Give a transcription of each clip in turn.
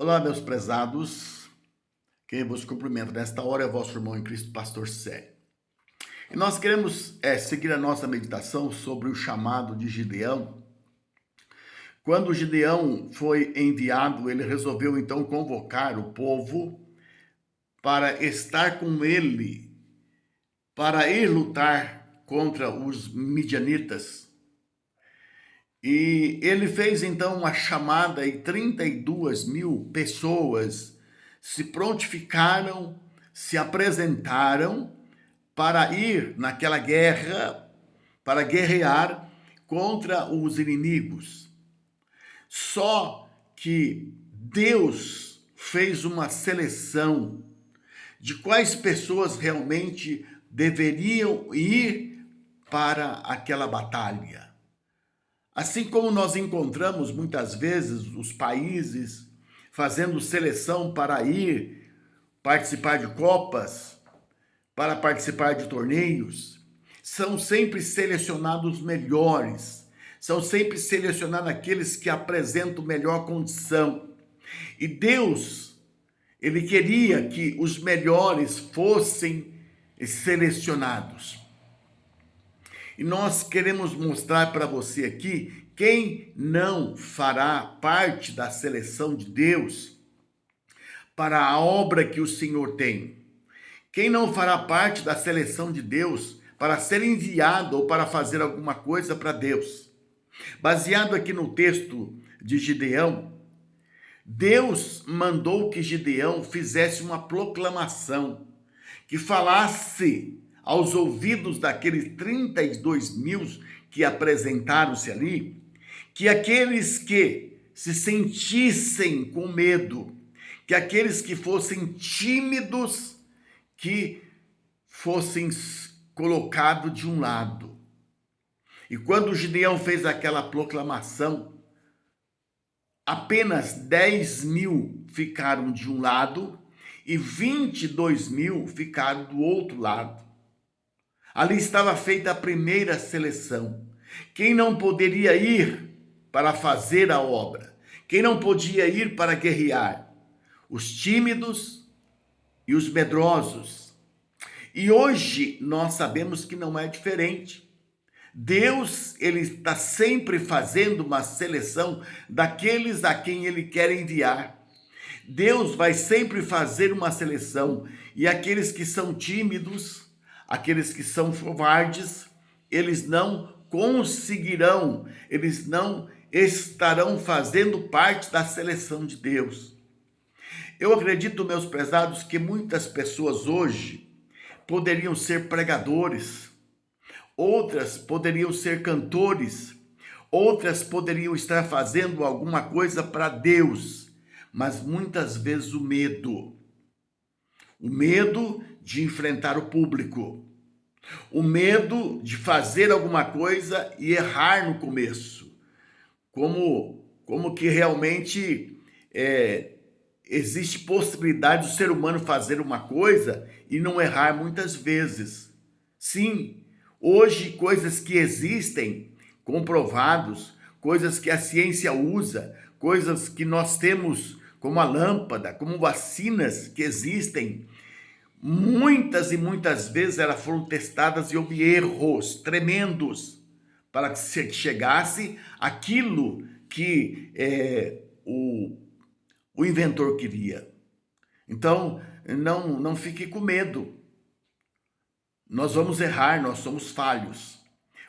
Olá, meus prezados. Quem vos cumprimenta nesta hora é vosso irmão em Cristo, Pastor Sé. E nós queremos seguir a nossa meditação sobre o chamado de Gideão. Quando Gideão foi enviado, ele resolveu então convocar o povo para estar com ele, para ir lutar contra os midianitas. E ele fez então uma chamada e 32 mil pessoas se prontificaram, se apresentaram para ir naquela guerra, para guerrear contra os inimigos. Só que Deus fez uma seleção de quais pessoas realmente deveriam ir para aquela batalha. Assim como nós encontramos muitas vezes os países fazendo seleção para ir participar de copas, para participar de torneios, são sempre selecionados os melhores, são sempre selecionados aqueles que apresentam melhor condição. E Deus, Ele queria que os melhores fossem selecionados. E nós queremos mostrar para você aqui quem não fará parte da seleção de Deus para a obra que o Senhor tem. Quem não fará parte da seleção de Deus para ser enviado ou para fazer alguma coisa para Deus. Baseado aqui no texto de Gideão, Deus mandou que Gideão fizesse uma proclamação, que falasse aos ouvidos daqueles 32 mil que apresentaram-se ali, que aqueles que se sentissem com medo, que aqueles que fossem tímidos, que fossem colocados de um lado. E quando Gideão fez aquela proclamação, apenas 10 mil ficaram de um lado e 22 mil ficaram do outro lado. Ali estava feita a primeira seleção. Quem não poderia ir para fazer a obra? Quem não podia ir para guerrear? Os tímidos e os medrosos. E hoje nós sabemos que não é diferente. Deus, Ele está sempre fazendo uma seleção daqueles a quem Ele quer enviar. Deus vai sempre fazer uma seleção e aqueles que são tímidos, aqueles que são covardes, eles não conseguirão, eles não estarão fazendo parte da seleção de Deus. Eu acredito, meus prezados, que muitas pessoas hoje poderiam ser pregadores, outras poderiam ser cantores, outras poderiam estar fazendo alguma coisa para Deus, mas muitas vezes o medo de enfrentar o público, o medo de fazer alguma coisa e errar no começo, como que realmente existe possibilidade do ser humano fazer uma coisa e não errar muitas vezes. Sim, hoje coisas que existem, comprovados, coisas que a ciência usa, coisas que nós temos como a lâmpada, como vacinas que existem, muitas e muitas vezes elas foram testadas e houve erros tremendos para que chegasse aquilo que o inventor queria. Então, não fique com medo. Nós vamos errar, nós somos falhos.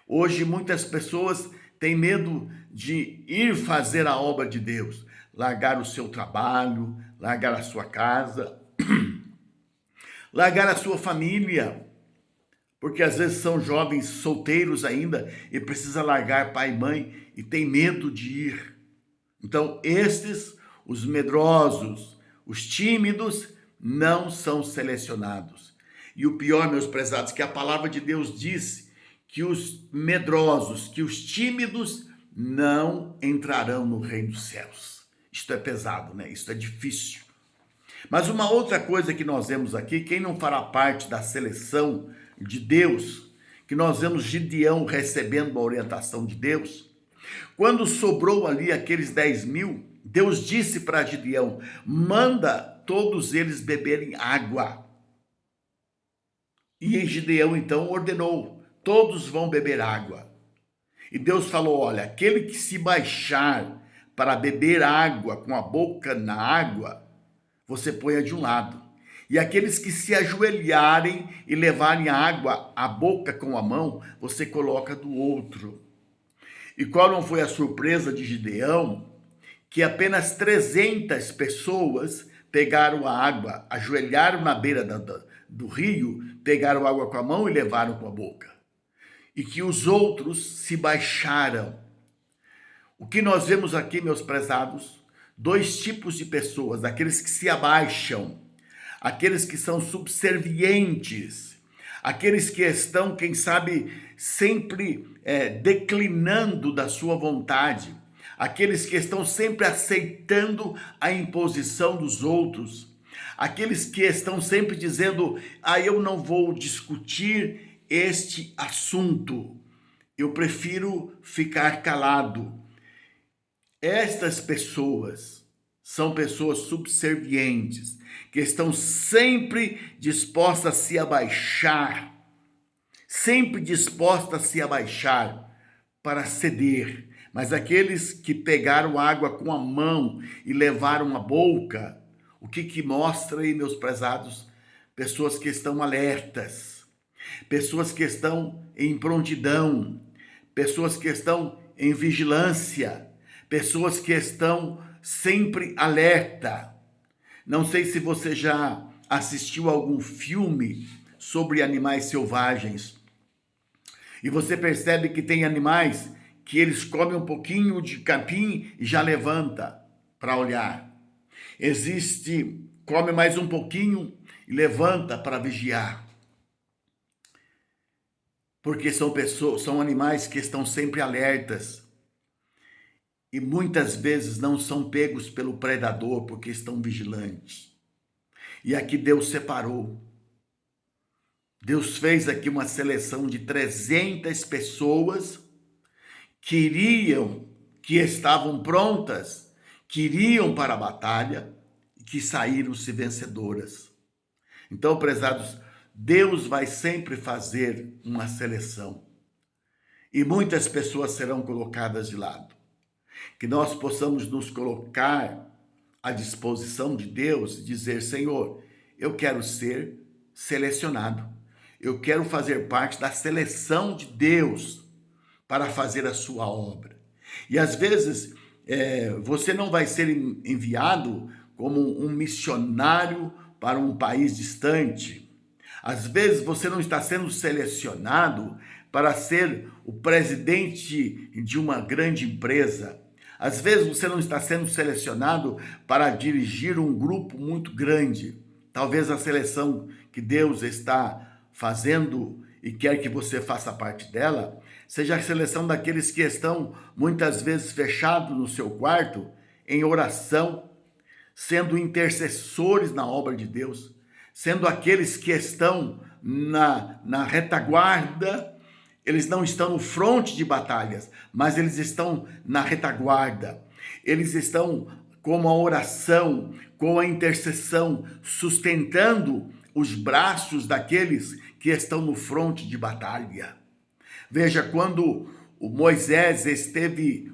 Hoje muitas pessoas têm medo de ir fazer a obra de Deus, largar o seu trabalho, largar a sua casa, largar a sua família, porque às vezes são jovens solteiros ainda e precisa largar pai e mãe e tem medo de ir. Então estes, os medrosos, os tímidos, não são selecionados. E o pior, meus prezados, que a palavra de Deus diz que os medrosos, que os tímidos não entrarão no reino dos céus. Isto é pesado, né? Isto é difícil. Mas uma outra coisa que nós vemos aqui, quem não fará parte da seleção de Deus, que nós vemos Gideão recebendo a orientação de Deus, quando sobrou ali aqueles 10 mil, Deus disse para Gideão: manda todos eles beberem água. E Gideão então ordenou: todos vão beber água. E Deus falou: olha, aquele que se baixar para beber água com a boca na água, você põe de um lado. E aqueles que se ajoelharem e levarem a água à boca com a mão, você coloca do outro. E qual não foi a surpresa de Gideão? Que apenas 300 pessoas pegaram a água, ajoelharam na beira do rio, pegaram água com a mão e levaram com a boca. E que os outros se baixaram. O que nós vemos aqui, meus prezados? 2 tipos de pessoas: aqueles que se abaixam, aqueles que são subservientes, aqueles que estão, quem sabe, sempre declinando da sua vontade, aqueles que estão sempre aceitando a imposição dos outros, aqueles que estão sempre dizendo: eu não vou discutir este assunto, eu prefiro ficar calado. Estas pessoas são pessoas subservientes, que estão sempre dispostas a se abaixar, para ceder. Mas aqueles que pegaram água com a mão e levaram à boca, o que mostra aí, meus prezados? Pessoas que estão alertas, pessoas que estão em prontidão, pessoas que estão em vigilância, pessoas que estão sempre alerta. Não sei se você já assistiu a algum filme sobre animais selvagens, e você percebe que tem animais que eles comem um pouquinho de capim e já levanta para olhar. Come mais um pouquinho e levanta para vigiar. Porque são animais que estão sempre alertas. E muitas vezes não são pegos pelo predador porque estão vigilantes. E aqui Deus separou. Deus fez aqui uma seleção de 300 pessoas que estavam prontas, que iriam para a batalha e que saíram-se vencedoras. Então, prezados, Deus vai sempre fazer uma seleção. E muitas pessoas serão colocadas de lado. Que nós possamos nos colocar à disposição de Deus e dizer: Senhor, eu quero ser selecionado. Eu quero fazer parte da seleção de Deus para fazer a sua obra. E às vezes você não vai ser enviado como um missionário para um país distante. Às vezes você não está sendo selecionado para ser o presidente de uma grande empresa. Às vezes você não está sendo selecionado para dirigir um grupo muito grande. Talvez a seleção que Deus está fazendo e quer que você faça parte dela seja a seleção daqueles que estão muitas vezes fechados no seu quarto, em oração, sendo intercessores na obra de Deus, sendo aqueles que estão na retaguarda. Eles não estão no fronte de batalhas, mas eles estão na retaguarda. Eles estão com a oração, com a intercessão, sustentando os braços daqueles que estão no fronte de batalha. Veja, quando o Moisés esteve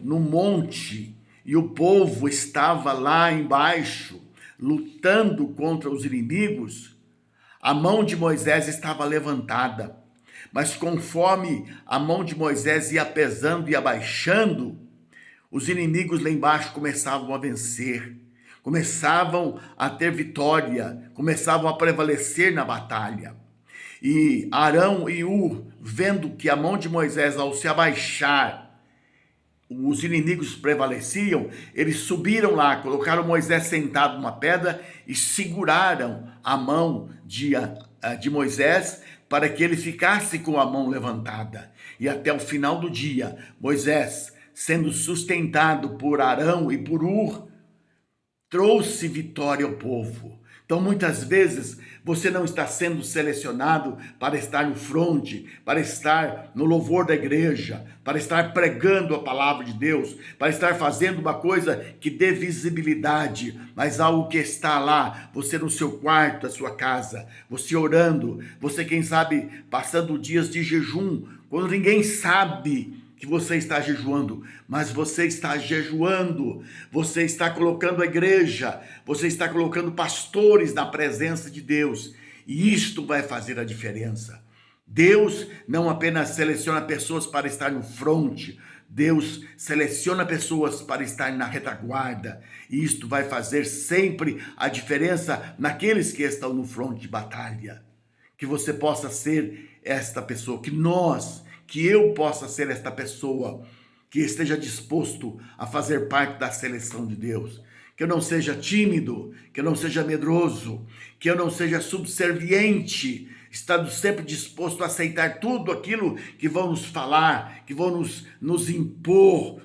no monte e o povo estava lá embaixo, lutando contra os inimigos, a mão de Moisés estava levantada. Mas conforme a mão de Moisés ia pesando e abaixando, os inimigos lá embaixo começavam a vencer, começavam a ter vitória, começavam a prevalecer na batalha. E Arão e Hur, vendo que a mão de Moisés, ao se abaixar, os inimigos prevaleciam, eles subiram lá, colocaram Moisés sentado numa pedra e seguraram a mão de Moisés, para que ele ficasse com a mão levantada. E até o final do dia, Moisés, sendo sustentado por Arão e por Hur, trouxe vitória ao povo. Então, muitas vezes, você não está sendo selecionado para estar no fronte, para estar no louvor da igreja, para estar pregando a palavra de Deus, para estar fazendo uma coisa que dê visibilidade, mas algo que está lá, você no seu quarto, a sua casa, você orando, você, quem sabe, passando dias de jejum, quando ninguém sabe que você está jejuando, mas você está jejuando, você está colocando a igreja, você está colocando pastores na presença de Deus, e isto vai fazer a diferença. Deus não apenas seleciona pessoas para estar no fronte, Deus seleciona pessoas para estar na retaguarda, e isto vai fazer sempre a diferença naqueles que estão no fronte de batalha. Que você possa ser esta pessoa, que eu possa ser esta pessoa que esteja disposto a fazer parte da seleção de Deus. Que eu não seja tímido, que eu não seja medroso, que eu não seja subserviente, estando sempre disposto a aceitar tudo aquilo que vão nos falar, que vão nos impor,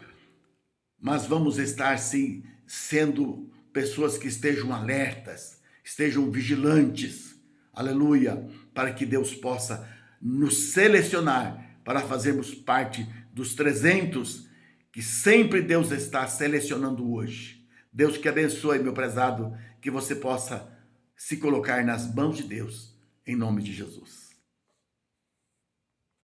mas vamos estar sim sendo pessoas que estejam alertas, estejam vigilantes, aleluia, para que Deus possa nos selecionar para fazermos parte dos 300 que sempre Deus está selecionando hoje. Deus que abençoe, meu prezado, que você possa se colocar nas mãos de Deus, em nome de Jesus.